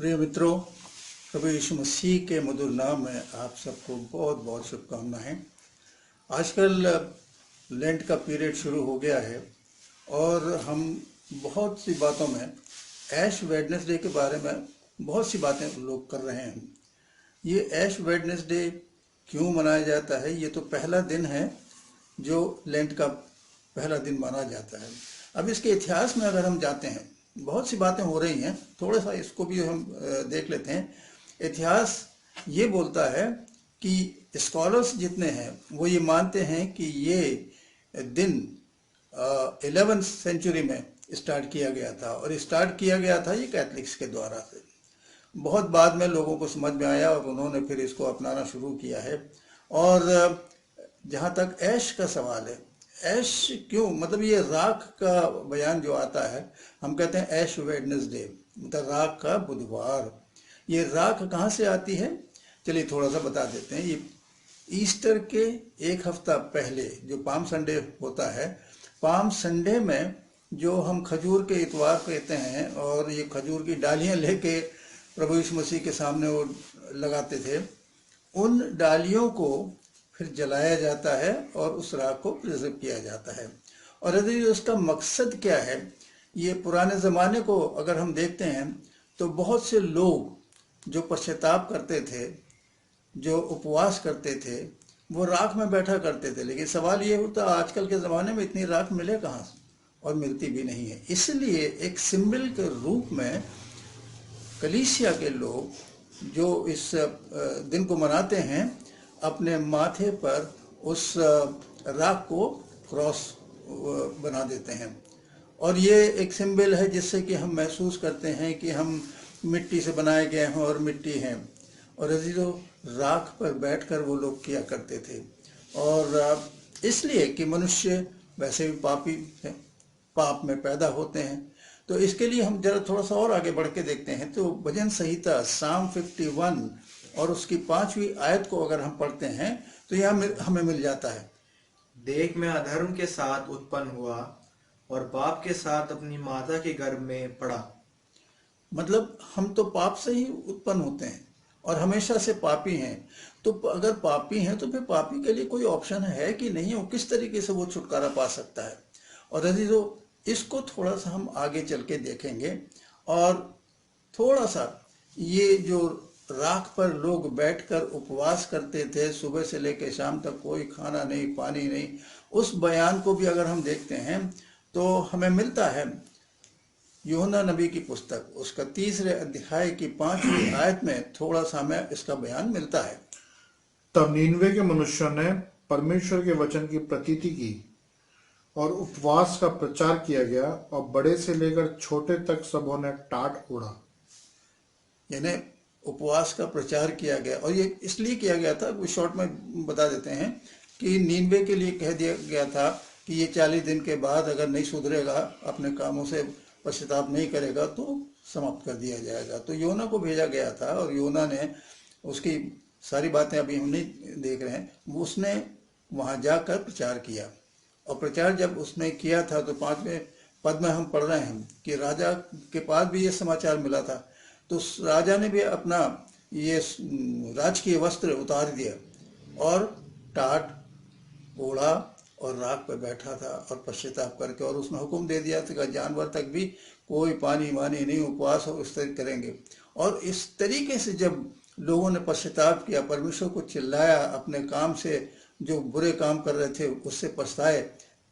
प्रिय मित्रों, प्रभु यीशु मसीह के मधुर नाम में आप सबको बहुत बहुत शुभकामनाएं। आजकल लेंट का पीरियड शुरू हो गया है और हम बहुत सी बातों में ऐश वेडनेसडे के बारे में बहुत सी बातें लोग कर रहे हैं। ये ऐश वेडनेसडे क्यों मनाया जाता है? ये तो पहला दिन है जो लेंट का पहला दिन माना जाता है। अब इसके इतिहास में अगर हम जाते हैं, बहुत सी बातें हो रही हैं, थोड़ा सा इसको भी हम देख लेते हैं। इतिहास ये बोलता है कि स्कॉलर्स जितने हैं वो ये मानते हैं कि ये दिन 11वीं सेंचुरी में स्टार्ट किया गया था, और स्टार्ट किया गया था ये कैथलिक्स के द्वारा से। बहुत बाद में लोगों को समझ में आया और उन्होंने फिर इसको अपनाना शुरू किया है। और जहाँ तक ऐश का सवाल है, ऐश क्यों, मतलब ये राख का बयान जो आता है, हम कहते हैं ऐश वेडनेसडे, मतलब राख का बुधवार। ये राख कहाँ से आती है? चलिए थोड़ा सा बता देते हैं। ये ईस्टर के एक हफ्ता पहले जो पाम संडे होता है, पाम संडे में जो हम खजूर के इतवार कहते हैं, और ये खजूर की डालियाँ लेके प्रभु यीशु मसीह के सामने वो लगाते थे, उन डालियों को फिर जलाया जाता है और उस राख को प्रिजर्व किया जाता है। और यदि उसका मकसद क्या है, ये पुराने ज़माने को अगर हम देखते हैं तो बहुत से लोग जो पश्चाताप करते थे, जो उपवास करते थे, वो राख में बैठा करते थे। लेकिन सवाल ये होता, आजकल के ज़माने में इतनी राख मिले कहाँ से? और मिलती भी नहीं है। इसलिए एक सिंबल के रूप में कलीसिया के लोग जो इस दिन को मनाते हैं, अपने माथे पर उस राख को क्रॉस बना देते हैं। और ये एक सिंबल है जिससे कि हम महसूस करते हैं कि हम मिट्टी से बनाए गए हैं और मिट्टी हैं। और अजीजों, राख पर बैठकर वो लोग किया करते थे। और इसलिए कि मनुष्य वैसे भी पापी है, पाप में पैदा होते हैं। तो इसके लिए हम जरा थोड़ा सा और आगे बढ़ के देखते हैं। तो भजन संहिता साम 51 और उसकी 5वीं आयत को अगर हम पढ़ते हैं तो यह हमें मिल जाता है। देख, मैं अधर्म के साथ उत्पन्न हुआ और पाप के साथ अपनी माता के गर्भ में पड़ा। मतलब हम तो पाप से ही उत्पन्न होते हैं और हमेशा से पापी हैं। तो अगर पापी हैं तो फिर पापी के लिए कोई ऑप्शन है कि नहीं? वो किस तरीके से वो छुटकारा पा सकता है? और अजीजों, इसको थोड़ा सा हम आगे चल के देखेंगे। और थोड़ा सा ये जो राख पर लोग बैठकर उपवास करते थे, सुबह से लेकर शाम तक कोई खाना नहीं, पानी नहीं, उस बयान को भी अगर हम देखते हैं तो हमें मिलता है यूहन्ना नबी की पुस्तक, उसका 3 अध्याय की 5वीं आयत में थोड़ा सा हमें इसका बयान मिलता है। तब नीनवे के मनुष्यों ने परमेश्वर के वचन की प्रतीति की और उपवास का प्रचार किया गया, और बड़े से लेकर छोटे तक सबों ने टाट ओढ़ा। यानी उपवास का प्रचार किया गया। और ये इसलिए किया गया था, शॉर्ट में बता देते हैं कि नीनवे के लिए कह दिया गया था कि ये 40 दिन के बाद अगर नहीं सुधरेगा, अपने कामों से पश्चाताप नहीं करेगा, तो समाप्त कर दिया जाएगा। तो योना को भेजा गया था और योना ने उसकी सारी बातें अभी हम नहीं देख रहे हैं, उसने वहाँ जाकर प्रचार किया। और प्रचार जब उसने किया था तो 5वें पद में हम पढ़ रहे हैं कि राजा के पास भी ये समाचार मिला था। तो राजा ने भी अपना ये राजकीय वस्त्र उतार दिया और टाट ओढ़ा और राख पर बैठा था और पश्चाताप करके, और उसने हुक्म दे दिया था कि जानवर तक भी कोई पानी वानी नहीं, उपवास हो इस तरह करेंगे। और इस तरीके से जब लोगों ने पश्चाताप किया, परमेश्वर को चिल्लाया, अपने काम से जो बुरे काम कर रहे थे उससे पछताए,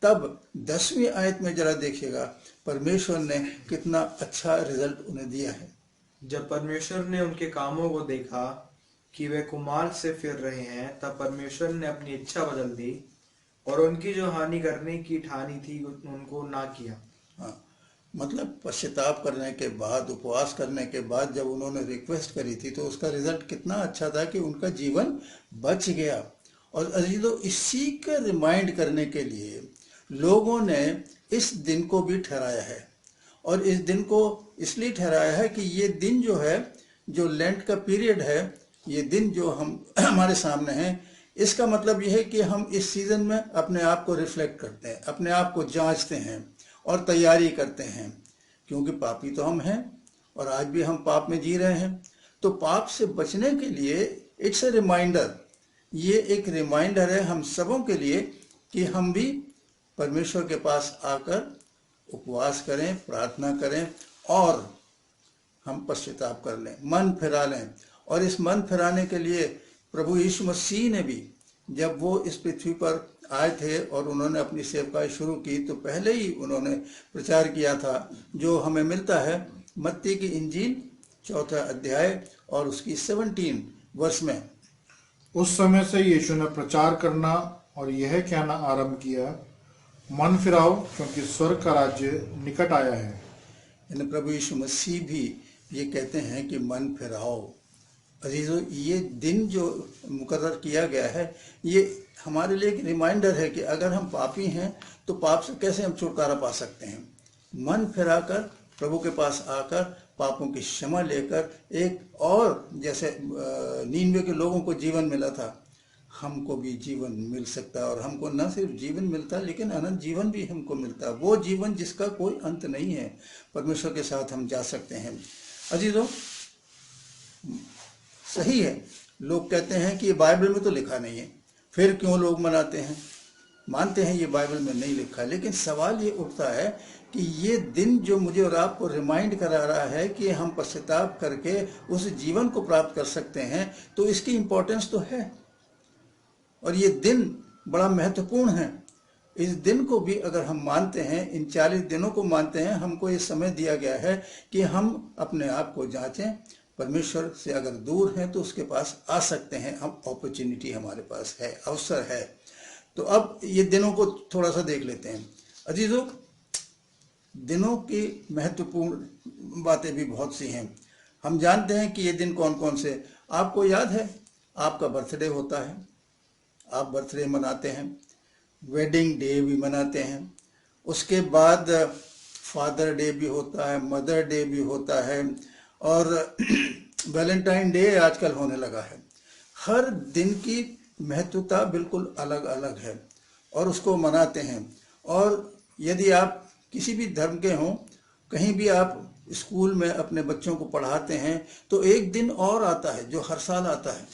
तब 10वीं आयत में जरा देखिएगा परमेश्वर ने कितना अच्छा रिजल्ट उन्हें दिया है। जब परमेश्वर ने उनके कामों को देखा कि वे कुमार्ग से फिर रहे हैं, तब परमेश्वर ने अपनी इच्छा बदल दी और उनकी जो हानि करने की ठानी थी उनको ना किया। हाँ, मतलब पश्चाताप करने के बाद, उपवास करने के बाद जब उन्होंने रिक्वेस्ट करी थी तो उसका रिजल्ट कितना अच्छा था कि उनका जीवन बच गया। और अजीजों, इसी के रिमाइंड करने के लिए लोगों ने इस दिन को भी ठहराया है। और इस दिन को इसलिए ठहराया है कि ये दिन जो है, जो लेंट का पीरियड है, ये दिन जो हम हमारे सामने है, इसका मतलब यह है कि हम इस सीजन में अपने आप को रिफ्लेक्ट करते हैं, अपने आप को जांचते हैं और तैयारी करते हैं, क्योंकि पापी तो हम हैं और आज भी हम पाप में जी रहे हैं। तो पाप से बचने के लिए इट्स ए रिमाइंडर, ये एक रिमाइंडर है हम सबों के लिए कि हम भी परमेश्वर के पास आकर उपवास करें, प्रार्थना करें और हम पश्चाताप कर लें, मन फिरा लें। और इस मन फिराने के लिए प्रभु यीशु मसीह ने भी, जब वो इस पृथ्वी पर आए थे और उन्होंने अपनी सेवकाई शुरू की, तो पहले ही उन्होंने प्रचार किया था, जो हमें मिलता है मत्ती की इंजील 4 अध्याय और उसकी 17 वर्ष में। उस समय से यीशु ने प्रचार करना और यह कहना आरंभ किया, मन फिराओ क्योंकि स्वर्ग का राज्य निकट आया है। यानी प्रभु यीशु मसीह भी ये कहते हैं कि मन फिराओ। अजीजों, ये दिन जो मुकर्रर किया गया है, ये हमारे लिए एक रिमाइंडर है कि अगर हम पापी हैं तो पाप से कैसे हम छुटकारा पा सकते हैं। मन फिराकर प्रभु के पास आकर पापों की क्षमा लेकर एक और, जैसे नीनवे के लोगों को जीवन मिला था, हमको भी जीवन मिल सकता है। और हमको न सिर्फ जीवन मिलता है लेकिन अनंत जीवन भी हमको मिलता है, वो जीवन जिसका कोई अंत नहीं है। परमेश्वर के साथ हम जा सकते हैं। अजीजों, सही है, लोग कहते हैं कि ये बाइबल में तो लिखा नहीं है, फिर क्यों लोग मनाते हैं? मानते हैं ये बाइबल में नहीं लिखा, लेकिन सवाल ये उठता है कि ये दिन जो मुझे और आपको रिमाइंड करा रहा है कि हम पश्चाताप करके उस जीवन को प्राप्त कर सकते हैं, तो इसकी इम्पोर्टेंस तो है। और ये दिन बड़ा महत्वपूर्ण है। इस दिन को भी अगर हम मानते हैं, इन 40 दिनों को मानते हैं, हमको ये समय दिया गया है कि हम अपने आप को जांचें। परमेश्वर से अगर दूर हैं तो उसके पास आ सकते हैं हम, अपॉर्चुनिटी हमारे पास है, अवसर है। तो अब ये दिनों को थोड़ा सा देख लेते हैं। अजीजों, दिनों की महत्वपूर्ण बातें भी बहुत सी हैं। हम जानते हैं कि ये दिन कौन कौन से। आपको याद है, आपका बर्थडे होता है, आप बर्थडे मनाते हैं, वेडिंग डे भी मनाते हैं, उसके बाद फादर डे भी होता है, मदर डे भी होता है, और वैलेंटाइन डे आजकल होने लगा है। हर दिन की महत्वता बिल्कुल अलग अलग है और उसको मनाते हैं। और यदि आप किसी भी धर्म के हों, कहीं भी आप स्कूल में अपने बच्चों को पढ़ाते हैं, तो एक दिन और आता है जो हर साल आता है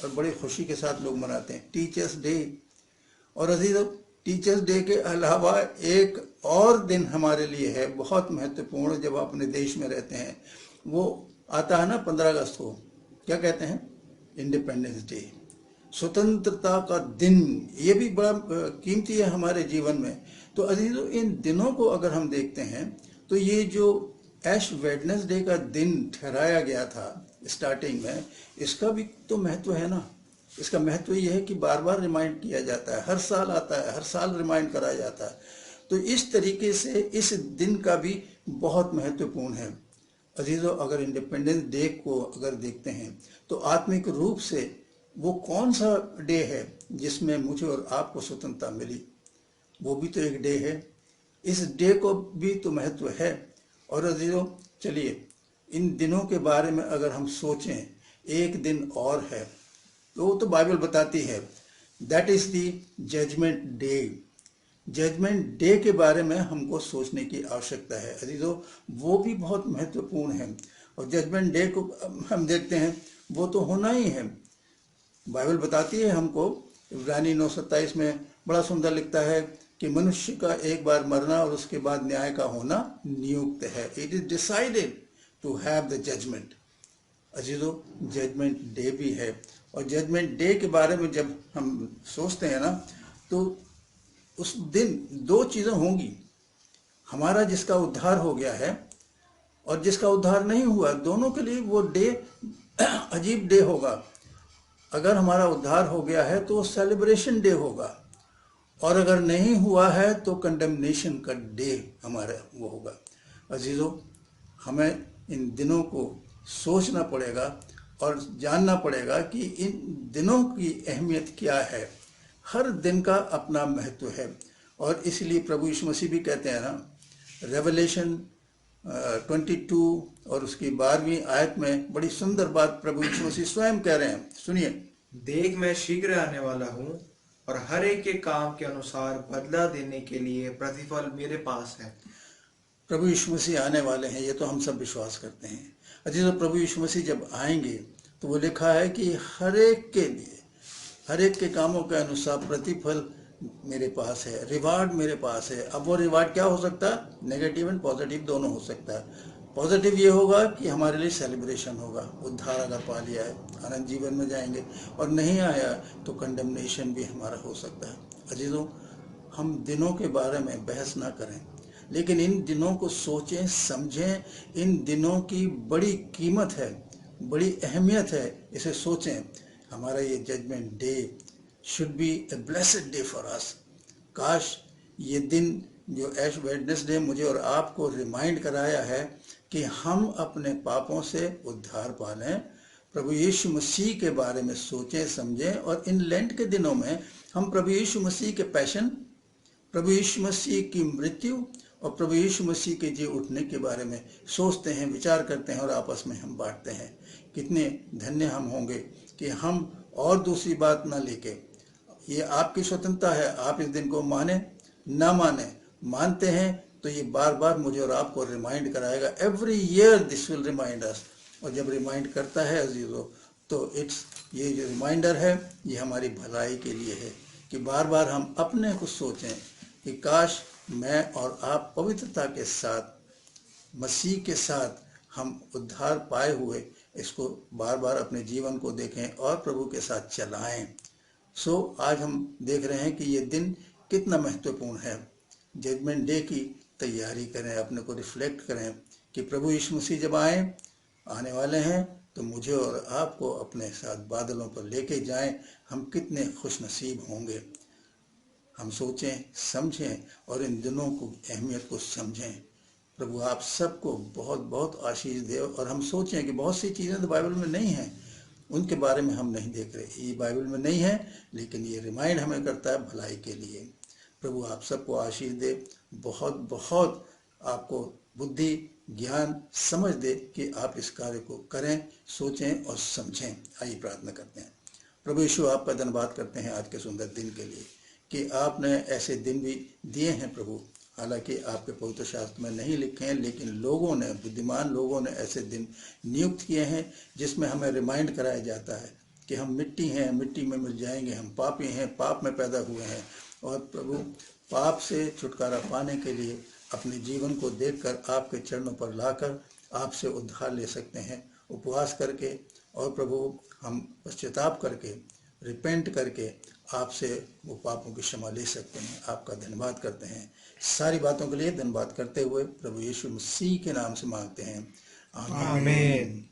और बड़ी खुशी के साथ लोग मनाते हैं, टीचर्स डे। और अजीजों, टीचर्स डे के अलावा एक और दिन हमारे लिए है बहुत महत्वपूर्ण, जब आप अपने देश में रहते हैं, वो आता है ना 15 अगस्त को, क्या कहते हैं? इंडिपेंडेंस डे, स्वतंत्रता का दिन। ये भी बड़ा कीमती है हमारे जीवन में। तो अजीजों, इन दिनों को अगर हम देखते हैं तो ये जो ऐश वेडनेसडे का दिन ठहराया गया था स्टार्टिंग में, इसका भी तो महत्व है ना। इसका महत्व ये है कि बार बार रिमाइंड किया जाता है, हर साल आता है, हर साल रिमाइंड कराया जाता है। तो इस तरीके से इस दिन का भी बहुत महत्वपूर्ण है। अजीजों, अगर इंडिपेंडेंस डे को अगर देखते हैं तो आत्मिक रूप से वो कौन सा डे है जिसमें मुझे और आपको स्वतंत्रता मिली? वो भी तो एक डे है। इस डे को भी तो महत्व है। और अजीजों, चलिए इन दिनों के बारे में अगर हम सोचें, एक दिन और है तो वो तो बाइबल बताती है, that is the judgement day. Judgement day के बारे में हमको सोचने की आवश्यकता है। अजीजों, वो भी बहुत महत्वपूर्ण है। और जजमेंट डे को हम देखते हैं, वो तो होना ही है। बाइबल बताती है हमको, इब्रानी 9:27 में बड़ा सुंदर लिखता है कि मनुष्य का एक बार मरना और उसके बाद न्याय का होना नियुक्त है। It is decided to have the judgement. अजीजों, जजमेंट डे भी है। और जजमेंट डे के बारे में जब हम सोचते हैं ना, तो उस दिन दो चीज़ें होंगी। हमारा जिसका उद्धार हो गया है और जिसका उद्धार नहीं हुआ, दोनों के लिए वो डे अजीब डे होगा। अगर हमारा उद्धार हो गया है तो सेलिब्रेशन डे होगा, और अगर नहीं हुआ है तो कंडेमनेशन का डे हमारा वो होगा। अजीजों, हमें इन दिनों को सोचना पड़ेगा और जानना पड़ेगा कि इन दिनों की अहमियत क्या है। हर दिन का अपना महत्व है। और इसलिए प्रभु यीशु मसीह भी कहते हैं ना, रेवलेशन 22 और उसकी 12वीं आयत में बड़ी सुंदर बात प्रभु यीशु मसीह स्वयं कह रहे हैं। सुनिए, देख, मैं शीघ्र आने वाला हूँ और हर एक के काम के अनुसार बदला देने के लिए प्रतिफल मेरे पास है। प्रभु यीशु मसीह आने वाले हैं, ये तो हम सब विश्वास करते हैं। अजीजों, प्रभु यीशु मसीह जब आएंगे तो वो लिखा है कि हर एक के लिए, हर एक के कामों के अनुसार प्रतिफल मेरे पास है, रिवार्ड मेरे पास है। अब वो रिवार्ड क्या हो सकता है? नेगेटिव एंड पॉजिटिव दोनों हो सकता है। पॉजिटिव ये होगा कि हमारे लिए सेलिब्रेशन होगा, उद्धार अगर पा लिया है अनंत जीवन में जाएंगे, और नहीं आया तो कंडेमनेशन भी हमारा हो सकता है। अजीजों, हम दिनों के बारे में बहस ना करें, लेकिन इन दिनों को सोचें, समझें। इन दिनों की बड़ी कीमत है, बड़ी अहमियत है, इसे सोचें। हमारा ये judgement day should be a blessed day for us. काश ये दिन जो ऐश वेडनेसडे मुझे और आपको रिमाइंड कराया है कि हम अपने पापों से उद्धार पा लें, प्रभु यीशु मसीह के बारे में सोचें, समझें। और इन लेंट के दिनों में हम प्रभु यीशु मसीह के पैशन, प्रभु यीशु मसीह की मृत्यु और प्रभु यीशु मसीह के जी उठने के बारे में सोचते हैं, विचार करते हैं और आपस में हम बांटते हैं। कितने धन्य हम होंगे कि हम और दूसरी बात ना लेके, ये आपकी स्वतंत्रता है, आप इस दिन को माने ना माने। मानते हैं तो ये बार बार मुझे और आपको रिमाइंड कराएगा। Every year this will remind us. और जब रिमाइंड करता है अजीजों, तो ये जो रिमाइंडर है ये हमारी भलाई के लिए है कि बार बार हम अपने को सोचें कि काश मैं और आप पवित्रता के साथ, मसीह के साथ हम उद्धार पाए हुए इसको बार बार अपने जीवन को देखें और प्रभु के साथ चलाएं। आज हम देख रहे हैं कि ये दिन कितना महत्वपूर्ण है। जजमेंट डे की तैयारी करें, अपने को रिफ्लेक्ट करें कि प्रभु यीशु मसीह जब आने वाले हैं तो मुझे और आपको अपने साथ बादलों पर लेके जाएं। हम कितने खुश नसीब होंगे। हम सोचें, समझें और इन दिनों को, अहमियत को समझें। प्रभु आप सबको बहुत बहुत आशीष दे। और हम सोचें कि बहुत सी चीज़ें तो बाइबल में नहीं हैं, उनके बारे में हम नहीं देख रहे। ये बाइबल में नहीं है, लेकिन ये रिमाइंड हमें करता है भलाई के लिए। प्रभु आप सबको आशीष दे, बहुत बहुत आपको बुद्धि, ज्ञान, समझ दे कि आप इस कार्य को करें, सोचें और समझें। आइए प्रार्थना करते हैं। प्रभु यीशु, आपका धन्यवाद करते हैं आज के सुंदर दिन के लिए कि आपने ऐसे दिन भी दिए हैं प्रभु। हालांकि आपके पवित्र शास्त्र में नहीं लिखे हैं, लेकिन लोगों ने, बुद्धिमान लोगों ने ऐसे दिन नियुक्त किए हैं जिसमें हमें रिमाइंड कराया जाता है कि हम मिट्टी हैं, मिट्टी में मिल जाएंगे, हम पापी हैं, पाप में पैदा हुए हैं। और प्रभु, पाप से छुटकारा पाने के लिए अपने जीवन को देखकर आपके चरणों पर लाकर आपसे उद्धार ले सकते हैं, उपवास करके। और प्रभु, हम पश्चाताप करके, रिपेंट करके आपसे वो पापों की क्षमा ले सकते हैं। आपका धन्यवाद करते हैं। सारी बातों के लिए धन्यवाद करते हुए प्रभु यीशु मसीह के नाम से मांगते हैं, आमीन।